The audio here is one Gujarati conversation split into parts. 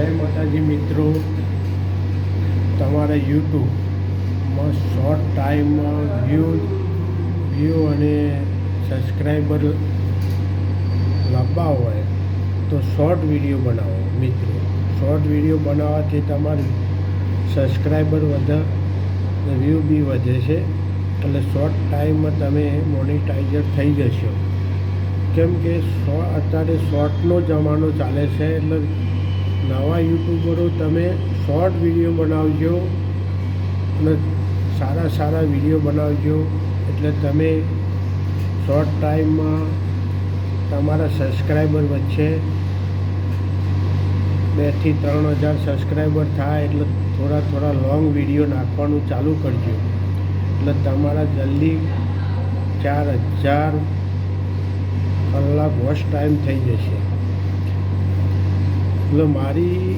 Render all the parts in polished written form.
જય માતાજી મિત્રો, તમારા યુટ્યુબમાં શોર્ટ ટાઈમમાં વ્યૂ અને સબસ્ક્રાઈબર લાવવા હોય તો શોર્ટ વિડીયો બનાવો મિત્રો. શોર્ટ વિડીયો બનાવવાથી તમારી સબસ્ક્રાઈબર વધે અને વ્યૂ બી વધે છે. એટલે શોર્ટ ટાઈમમાં તમે મોનિટાઈઝર થઈ જશો. કેમ કે અત્યારે શોર્ટનો જમાનો ચાલે છે. એટલે નવા યુટ્યુબરો તમે શોર્ટ વિડીયો બનાવજો અને સારા વિડીયો બનાવજો. એટલે તમે શોર્ટ ટાઈમમાં તમારા સબસ્ક્રાઈબર વચ્ચે 2 થી 3 હજાર સબસ્ક્રાઈબર થાય એટલે થોડા લોંગ વિડીયો નાખવાનું ચાલુ કરજો. એટલે તમારા જલ્દી 4000 કલાક વોચ ટાઈમ થઈ જશે. એટલે મારી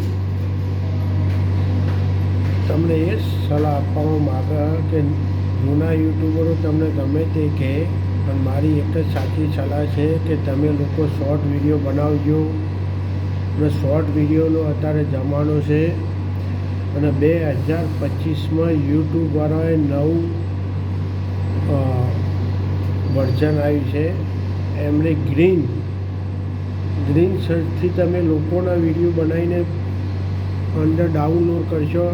તમને એ સલાહ આપવામાં માગે કે જૂના યુટ્યુબરો તમને ગમે તે કહે, પણ મારી એક જ સાચી સલાહ છે કે તમે લોકો શોર્ટ વિડીયો બનાવજો. અને શોર્ટ વિડીયોનો અત્યારે જમાનો છે. અને 2025માં યુટ્યુબવાળાએ નવું વર્ઝન આવ્યું છે. એમણે ગ્રીન સર્ચથી તમે લોકોના વિડીયો બનાવીને અંદર ડાઉનલોડ કરશો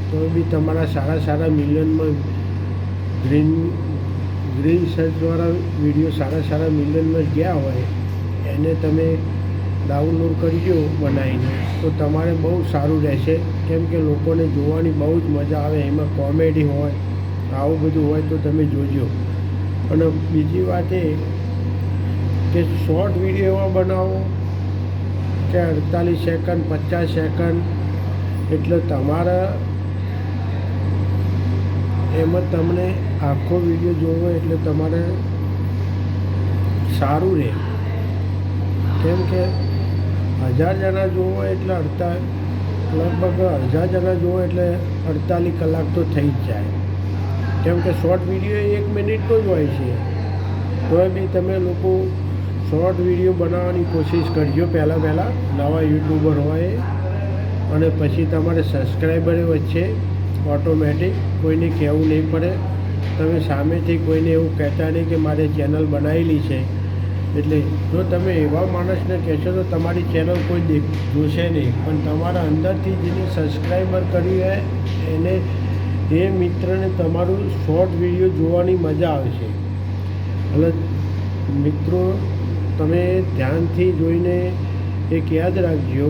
તો બી તમારા સારા મિલિયનમાં ગ્રીન સર્ચવાળા વિડીયો સારા મિલિયનમાં ગયા હોય એને તમે ડાઉનલોડ કરજો બનાવીને, તો તમારે બહુ સારું રહેશે. કેમ કે લોકોને જોવાની બહુ જ મજા આવે. એમાં કોમેડી હોય, આવું બધું હોય તો તમે જોજો. અને બીજી વાત એ કે શોર્ટ વિડીયો એવા બનાવો કે 48 સેકન્ડ 50 સેકન્ડ. એટલે તમારા એમાં તમને આખો વિડીયો જોવો એટલે તમારે સારું રહે. કેમ કે 1000 જણા જોવો એટલે લગભગ 1000 જણા જોવો એટલે 48 કલાક તો થઈ જ જાય. કેમ કે શોર્ટ વિડીયો 1 મિનિટનો જ હોય છે. તોય બી તમે લોકો શોર્ટ વિડીયો બનાવવાની કોશિશ કરજો પહેલાં નવા યુટ્યુબર હોય. અને પછી તમારે સબસ્ક્રાઈબરે વચ્ચે ઓટોમેટિક કોઈને કહેવું નહીં પડે. તમે સામેથી કોઈને એવું કહેતા નહીં કે મારે ચેનલ બનાવેલી છે. એટલે જો તમે એવા માણસને કહેશો તો તમારી ચેનલ કોઈ જોશે નહીં, પણ તમારા અંદરથી જેને સબસ્ક્રાઈબર કરી હોય એને એ મિત્રને તમારું શોર્ટ વિડીયો જોવાની મજા આવશે. એટલે મિત્રો તમે ધ્યાનથી જોઈને એક યાદ રાખજો,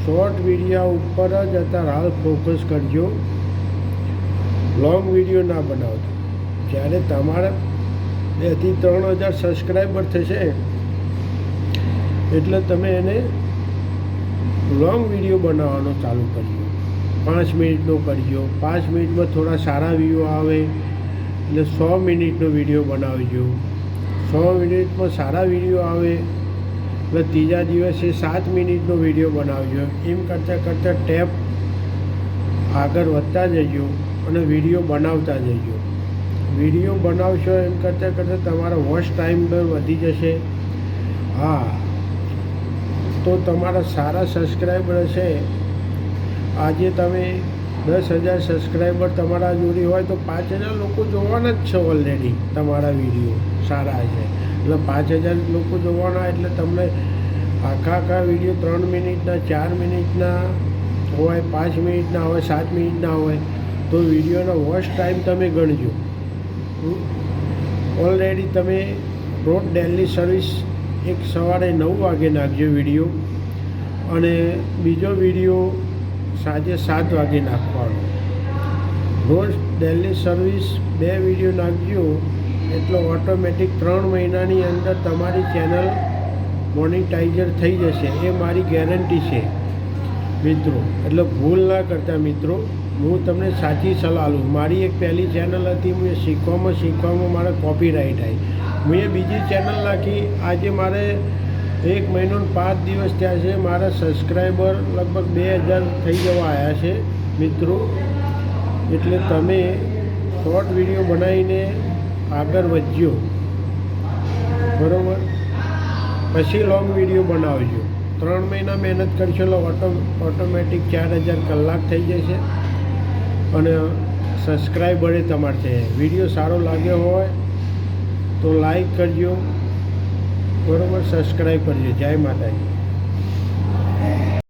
શોર્ટ વિડીયો ઉપર જ અત્યારે હાલ ફોકસ કરજો. લોંગ વિડીયો ના બનાવજો. જ્યારે તમારા 2 થી 3 હજાર સબસ્ક્રાઈબર થશે એટલે તમે એને લોંગ વિડીયો બનાવવાનો ચાલુ કરજો. 5 મિનિટનો કરજો. 5 મિનિટમાં થોડા સારા વ્યૂ આવે એટલે 100 મિનિટનો વિડીયો બનાવજો. 100 મિનિટમાં સારા વિડીયો આવે એટલે ત્રીજા દિવસે 7 મિનિટનો વિડીયો બનાવજો. એમ કરતાં ટેપ આગળ વધતા જજો અને વિડીયો બનાવતા જજો. વિડીયો બનાવશો એમ કરતાં તમારો વોચ ટાઈમ પણ વધી જશે. હા, તો તમારા સારા સબસ્ક્રાઈબર હશે. આજે તમે 10,000 સબસ્ક્રાઈબર તમારા જોડે હોય તો 5,000 લોકો જોવાના જ છે ઓલરેડી. તમારા વિડીયો સારા છે એટલે 5,000 લોકો જોવાના. એટલે તમને આખા વિડીયો 3 મિનિટના 4 મિનિટના હોય, 5 મિનિટના હોય, 7 મિનિટના હોય તો વિડીયોનો વોચ ટાઈમ તમે ગણજો. ઓલરેડી તમે રોજ ડેલી સર્વિસ એક સવારે 9 વાગે નાખજો વિડીયો, અને બીજો વિડીયો સાંજે 7 વાગે નાખવાનો. રોજ ડેલી સર્વિસ 2 વિડીયો નાખજો એટલે ઓટોમેટિક 3 મહિનાની અંદર તમારી ચેનલ મોનિટાઈઝર થઈ જશે. એ મારી ગેરંટી છે મિત્રો. એટલે ભૂલ ના કરતા મિત્રો. હું તમને સાચી સલાહ લઉં. મારી એક પહેલી ચેનલ હતી, મેં શીખવામાં મારે કોપીરાઇટ આવી. મેં બીજી ચેનલ નાખી. આજે મારે 1 મહિનો ને 5 દિવસ થયા છે. મારા સબસ્ક્રાઈબર લગભગ 2000 થઈ જવા આવ્યા છે મિત્રો. એટલે તમે શોર્ટ વિડીયો બનાવીને આગળ વધજો, બરાબર. પછી લોંગ વિડીયો બનાવજો. 3 મહિના મહેનત કરશો એટલે ઓટોમેટિક 4000 કલાક થઈ જશે અને સબસ્ક્રાઈબરે તમારે છે. વિડીયો સારો લાગ્યો હોય તો લાઈક કરજો, બરાબર, સબસ્ક્રાઈબ કરજો. જય માતાજી.